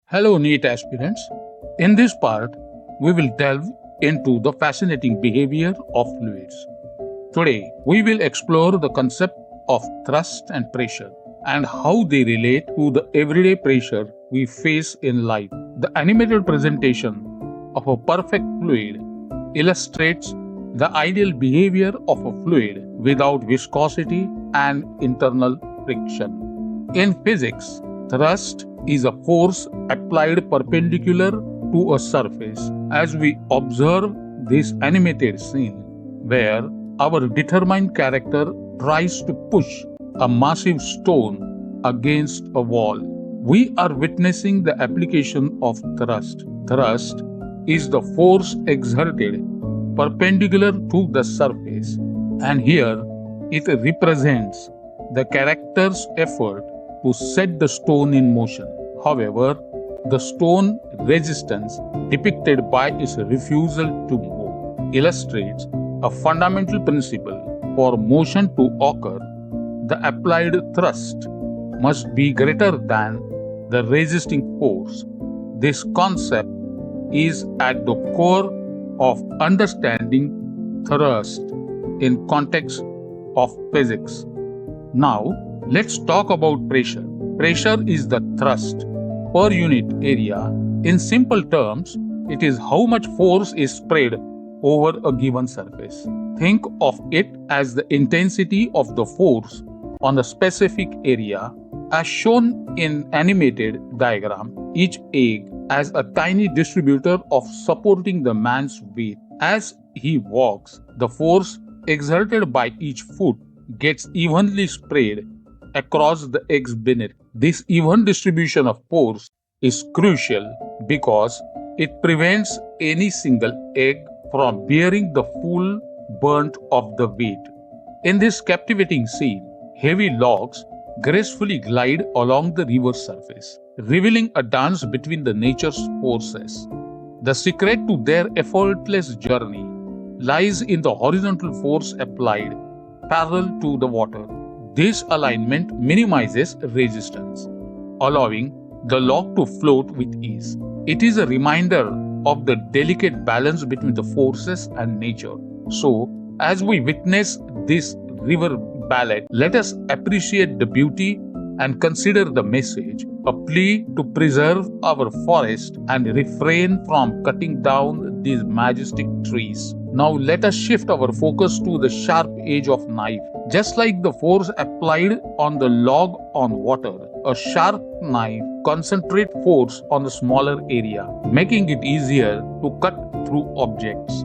Hello, NEET aspirants. In this part, we will delve into the fascinating behavior of fluids. Today, we will explore the concept of thrust and pressure and how they relate to the everyday pressure we face in life. The animated presentation of a perfect fluid illustrates the ideal behavior of a fluid without viscosity and internal friction. In physics, thrust is a force applied perpendicular to a surface. As we observe this animated scene, where our determined character tries to push a massive stone against a wall, we are witnessing the application of thrust. Thrust is the force exerted perpendicular to the surface, and here it represents the character's effort to set the stone in motion. However, the stone resistance depicted by its refusal to move illustrates a fundamental principle. For motion to occur, the applied thrust must be greater than the resisting force. This concept is at the core of understanding thrust in context of physics. Now, let's talk about pressure. Pressure is the thrust per unit area. In simple terms, it is how much force is spread over a given surface. Think of it as the intensity of the force on a specific area. As shown in animated diagram, each egg as a tiny distributor of supporting the man's weight. As he walks, the force exerted by each foot gets evenly spread across the eggs beneath. This even distribution of force is crucial because it prevents any single egg from bearing the full brunt of the weight. In this captivating scene, heavy logs gracefully glide along the river's surface, revealing a dance between the nature's forces. The secret to their effortless journey lies in the horizontal force applied parallel to the water. This alignment minimizes resistance, allowing the log to float with ease. It is a reminder of the delicate balance between the forces and nature. So, as we witness this river ballet, let us appreciate the beauty and consider the message, a plea to preserve our forest and refrain from cutting down these majestic trees. Now let us shift our focus to the sharp edge of knife. Just like the force applied on the log on water, a sharp knife concentrates force on a smaller area, making it easier to cut through objects.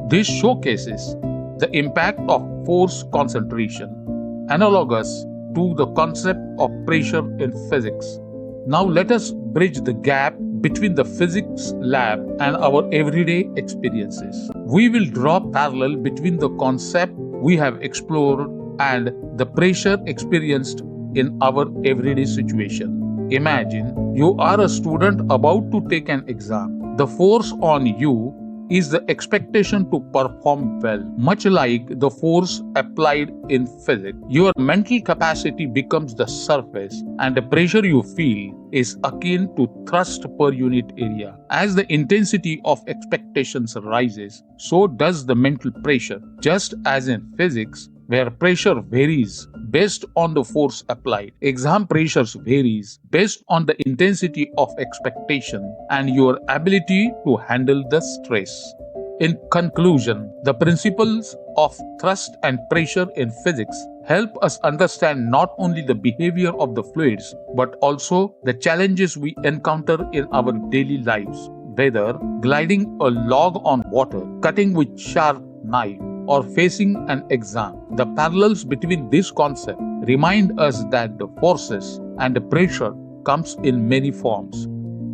This showcases the impact of force concentration, analogous to the concept of pressure in physics. Now let us bridge the gap between the physics lab and our everyday experiences. We will draw parallel between the concept we have explored and the pressure experienced in our everyday situation. Imagine you are a student about to take an exam. The force on you is the expectation to perform well. Much like the force applied in physics, your mental capacity becomes the surface, and the pressure you feel is akin to thrust per unit area. As the intensity of expectations rises, so does the mental pressure. Just as in physics, where pressure varies based on the force applied, exam pressures varies based on the intensity of expectation and your ability to handle the stress. In conclusion, the principles of thrust and pressure in physics help us understand not only the behavior of the fluids but also the challenges we encounter in our daily lives, whether gliding a log on water, cutting with sharp knife, or facing an exam. The parallels between this concept remind us that the forces and the pressure comes in many forms.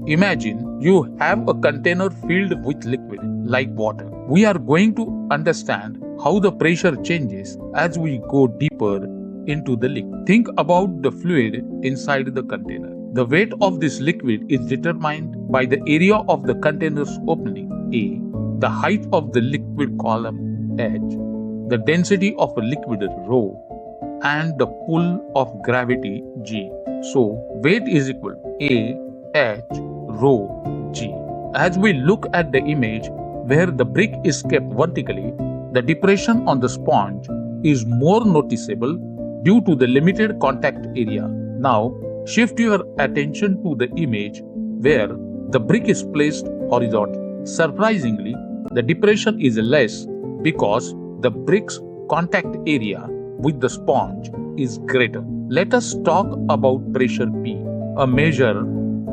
Imagine you have a container filled with liquid like water. We are going to understand how the pressure changes as we go deeper into the liquid. Think about the fluid inside the container. The weight of this liquid is determined by the area of the container's opening, A, the height of the liquid column, H, the density of a liquid, rho, and the pull of gravity, G. So, weight is equal to A, H, rho g. As we look at the image where the brick is kept vertically, the depression on the sponge is more noticeable due to the limited contact area. Now, shift your attention to the image where the brick is placed horizontally. Surprisingly, the depression is less because the brick's contact area with the sponge is greater. Let us talk about pressure P, a measure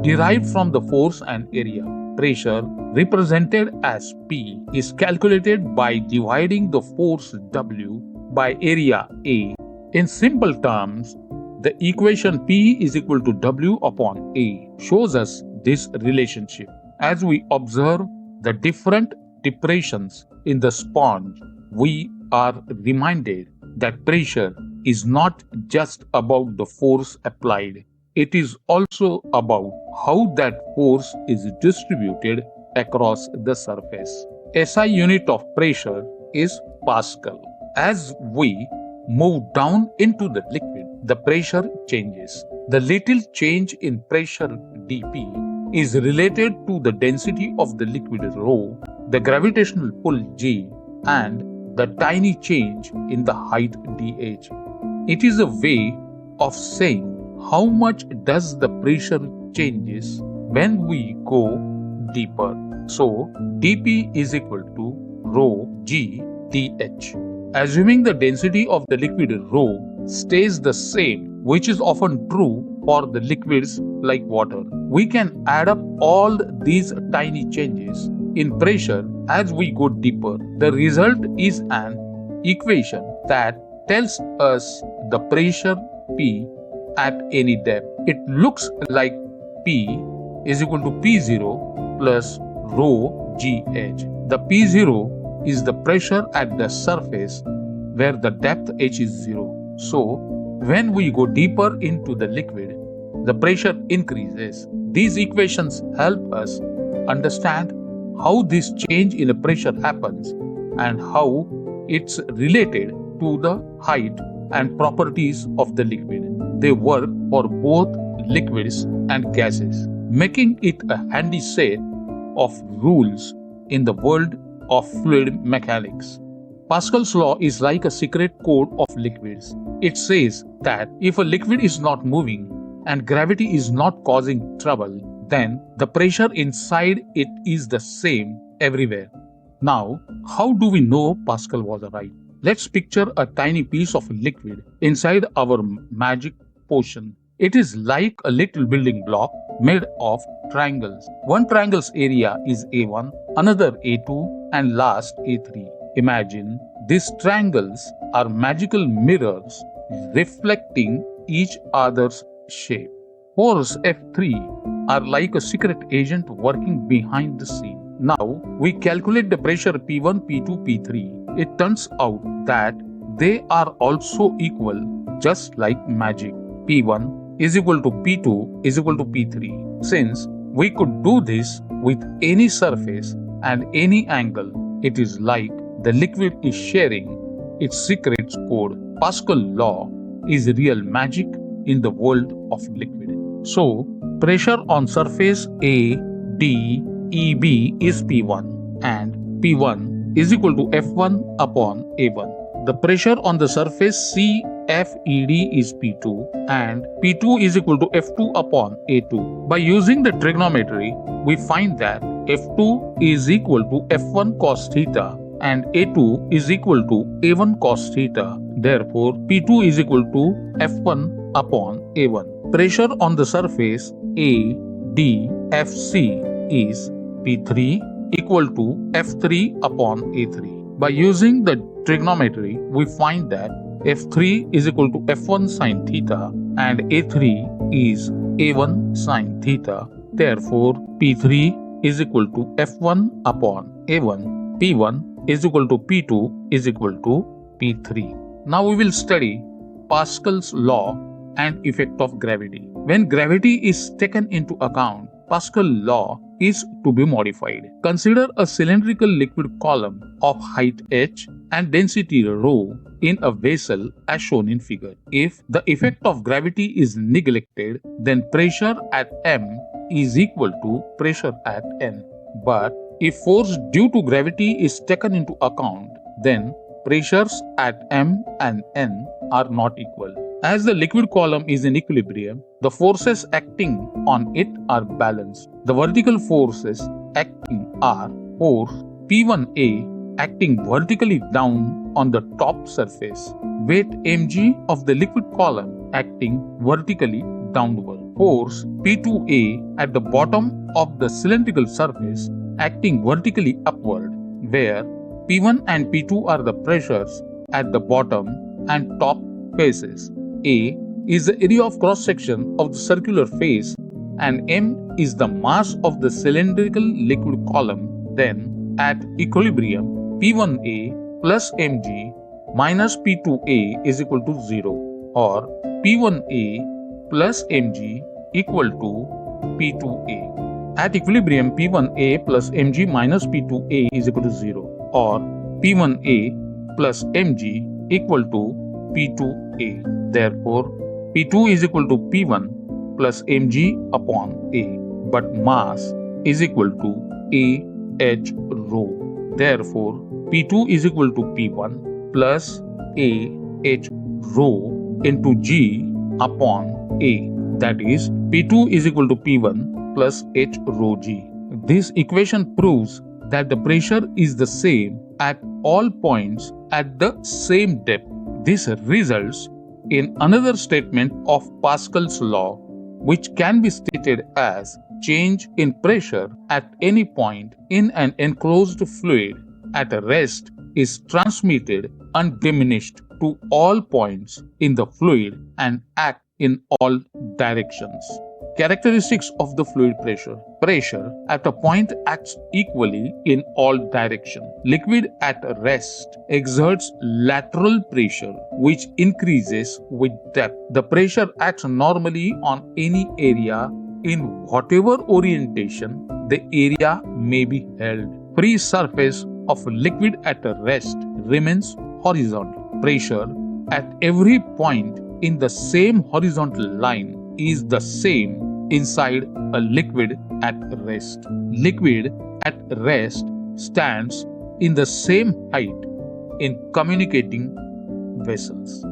derived from the force and area. Pressure, represented as P, is calculated by dividing the force W by area A. In simple terms, the equation P is equal to W upon A shows us this relationship. As we observe the different depressions in the sponge, we are reminded that pressure is not just about the force applied. It is also about how that force is distributed across the surface. SI unit of pressure is Pascal. As we move down into the liquid, the pressure changes. The little change in pressure dP is related to the density of the liquid rho, the gravitational pull G, and the tiny change in the height dH. It is a way of saying how much does the pressure changes when we go deeper. So, dP is equal to rho G dH. Assuming the density of the liquid rho stays the same, which is often true for the liquids like water, we can add up all these tiny changes in pressure as we go deeper. The result is an equation that tells us the pressure P at any depth. It looks like P is equal to P0 plus rho GH. The P0 is the pressure at the surface where the depth H is 0. So, when we go deeper into the liquid, the pressure increases. These equations help us understand how this change in the pressure happens and how it's related to the height and properties of the liquid. They work for both liquids and gases, making it a handy set of rules in the world of fluid mechanics. Pascal's law is like a secret code of liquids. It says that if a liquid is not moving and gravity is not causing trouble, then the pressure inside it is the same everywhere. Now, how do we know Pascal was right? Let's picture a tiny piece of liquid inside our magic potion. It is like a little building block made of triangles. One triangle's area is A1, another A2, and last A3. Imagine these triangles are magical mirrors reflecting each other's shape. Force F3 are like a secret agent working behind the scene. Now we calculate the pressure P1, P2, P3. It turns out that they are also equal, just like magic. P1 is equal to P2 is equal to P3. Since we could do this with any surface and any angle, it is like the liquid is sharing its secret code. Pascal law is real magic in the world of liquid. So, pressure on surface A, D, EB is P1 and P1 is equal to F1 upon A1. The pressure on the surface C, F, ED is P2 and P2 is equal to F2 upon A2. By using the trigonometry, we find that F2 is equal to F1 cos theta and A2 is equal to A1 cos theta. Therefore, P2 is equal to F1 upon A1. Pressure on the surface A, D, FC is P3 equal to F3 upon A3. By using the trigonometry, we find that F3 is equal to F1 sin theta and A3 is A1 sin theta. Therefore, P3 is equal to F1 upon A1. P1 is equal to P2 is equal to P3. Now we will study Pascal's law and effect of gravity. When gravity is taken into account, Pascal law is to be modified. Consider a cylindrical liquid column of height h and density rho in a vessel as shown in figure. If the effect of gravity is neglected, then pressure at m is equal to pressure at N. But if force due to gravity is taken into account, then pressures at M and N are not equal. As the liquid column is in equilibrium, the forces acting on it are balanced. The vertical forces acting are force P1A acting vertically down on the top surface, weight mg of the liquid column acting vertically downward, force P2A at the bottom of the cylindrical surface acting vertically upward, where P1 and P2 are the pressures at the bottom and top faces. A is the area of cross-section of the circular face and M is the mass of the cylindrical liquid column. Then, at equilibrium, P1A plus mg minus P2A is equal to 0, or P1A plus mg equal to P2A. At equilibrium, P1A plus mg minus P2A is equal to 0, or P1A plus mg equal to P2A. Therefore, P2 is equal to P1 plus mg upon A, but mass is equal to A h rho. Therefore, P2 is equal to P1 plus A h rho into G upon A. That is, P2 is equal to P1 plus h rho G. This equation proves that the pressure is the same at all points at the same depth. This results in another statement of Pascal's law, which can be stated as change in pressure at any point in an enclosed fluid at a rest is transmitted undiminished to all points in the fluid and act in all directions. Characteristics of the fluid pressure. Pressure at a point acts equally in all directions. Liquid at rest exerts lateral pressure, which increases with depth. The pressure acts normally on any area in whatever orientation the area may be held. Free surface of liquid at rest remains horizontal. Pressure at every point in the same horizontal line is the same inside a liquid at rest. Liquid at rest stands in the same height in communicating vessels.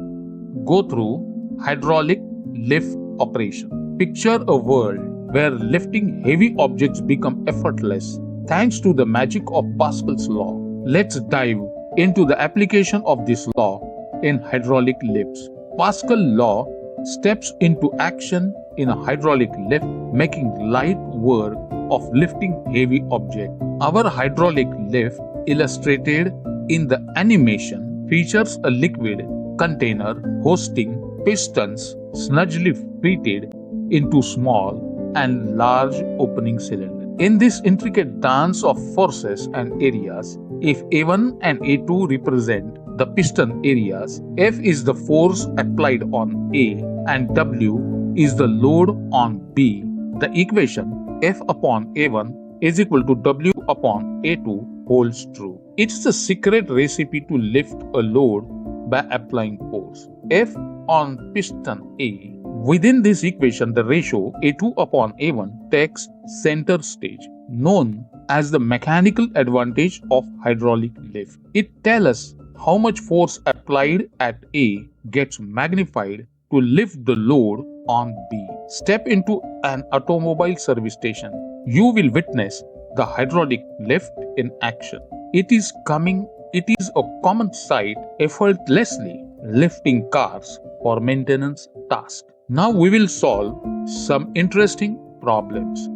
Go through hydraulic lift operation. Picture a world where lifting heavy objects become effortless thanks to the magic of Pascal's law. Let's dive into the application of this law in hydraulic lifts. Pascal's law steps into action in a hydraulic lift, making light work of lifting heavy objects. Our hydraulic lift, illustrated in the animation, features a liquid container hosting pistons snugly fitted into small and large opening cylinders. In this intricate dance of forces and areas, if A1 and A2 represent the piston areas, F is the force applied on A and W is the load on B, the equation F upon A1 is equal to W upon A2 holds true. It's the secret recipe to lift a load by applying force. F on piston A. Within this equation, the ratio A2 upon A1 takes center stage, known as the mechanical advantage of hydraulic lift. It tells us how much force applied at A gets magnified to lift the load on B. Step into an automobile service station. You will witness the hydraulic lift in action. It is a common sight effortlessly lifting cars for maintenance tasks. Now we will solve some interesting problems.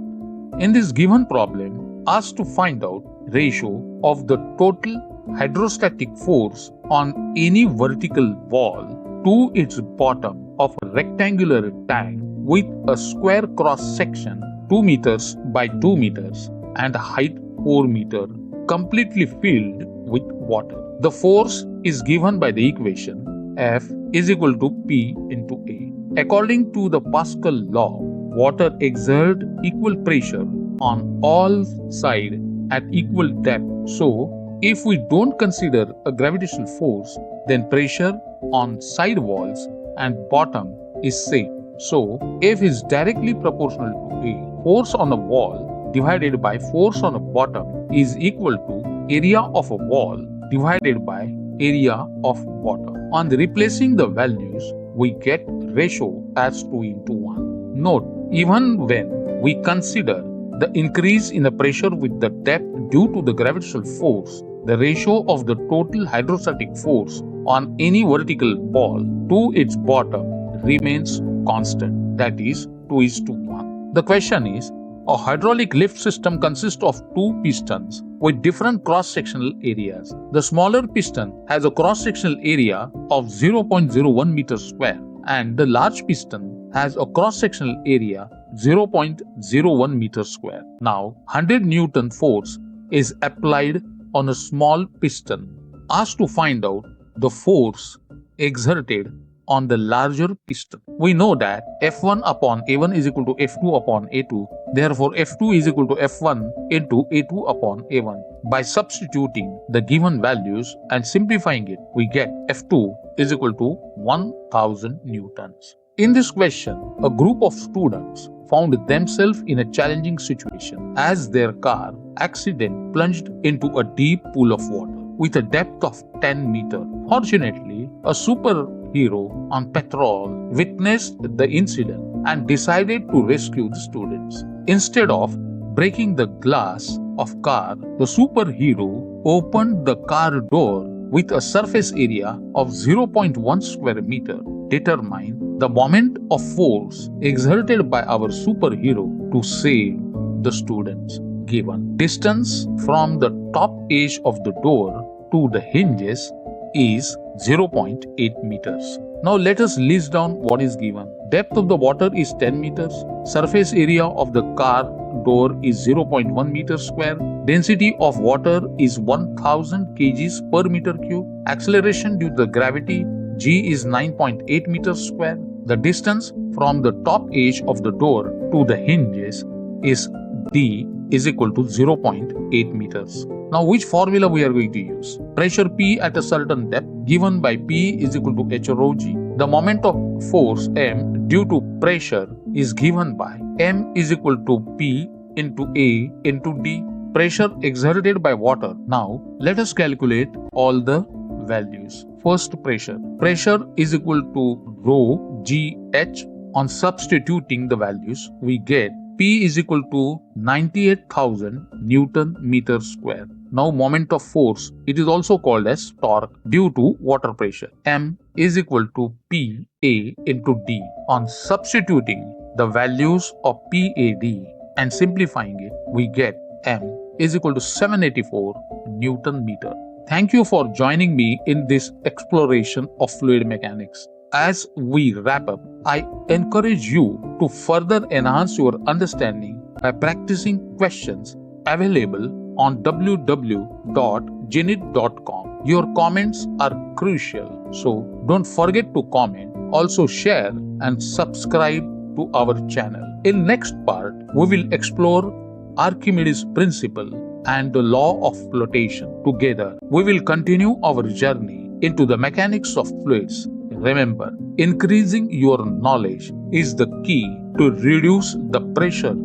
In this given problem, ask to find out ratio of the total hydrostatic force on any vertical wall to its bottom of a rectangular tank with a square cross section 2 meters by 2 meters and a height 4 meters, completely filled with water. The force is given by the equation F is equal to P into A. According to the Pascal law, water exerts equal pressure on all sides at equal depth. So, if we don't consider a gravitational force, then pressure on side walls and bottom is same. So, F is directly proportional to A. force on the wall divided by force on the bottom is equal to area of a wall divided by area of bottom. On replacing the values, we get ratio as 2:1. Note, even when we consider the increase in the pressure with the depth due to the gravitational force, the ratio of the total hydrostatic force on any vertical ball to its bottom remains constant, that is 2:1. The question is, a hydraulic lift system consists of two pistons with different cross-sectional areas. The smaller piston has a cross-sectional area of 0.01 meters square and the large piston has a cross-sectional area 0.01 meters square. Now, 100 Newton force is applied on a small piston. Asked to find out the force exerted on the larger piston. We know that F1 upon A1 is equal to F2 upon A2. Therefore, F2 is equal to F1 into A2 upon A1. By substituting the given values and simplifying it, we get F2 is equal to 1000 newtons. In this question, a group of students found themselves in a challenging situation as their car accident plunged into a deep pool of water with a depth of 10 meters. Fortunately, a superhero on patrol witnessed the incident and decided to rescue the students. Instead of breaking the glass of car, the superhero opened the car door with a surface area of 0.1 square meter. Determine the moment of force exerted by our superhero to save the students. Given distance from the top edge of the door to the hinges is 0.8 meters. Now let us list down what is given. Depth of the water is 10 meters. Surface area of the car door is 0.1 meter square. Density of water is 1000 kgs per meter cube. Acceleration due to the gravity G is 9.8 meters square. The distance from the top edge of the door to the hinges is D is equal to 0.8 meters. Now which formula we are going to use? Pressure P at a certain depth given by P is equal to H rho G. The moment of force M due to pressure is given by M is equal to P into A into D. Pressure exerted by water. Now let us calculate all the values. First, pressure. Pressure is equal to rho GH. On substituting the values, we get P is equal to 98,000 Newton meter square. Now moment of force, it is also called as torque due to water pressure. M is equal to PA into D. On substituting the values of PAD and simplifying it, we get M is equal to 784 Newton meter. Thank you for joining me in this exploration of fluid mechanics. As we wrap up, I encourage you to further enhance your understanding by practicing questions available on www.genit.com. Your comments are crucial, so don't forget to comment, also share and subscribe to our channel. In next part, we will explore Archimedes Principle and the law of floatation. Together, we will continue our journey into the mechanics of fluids. Remember, increasing your knowledge is the key to reduce the pressure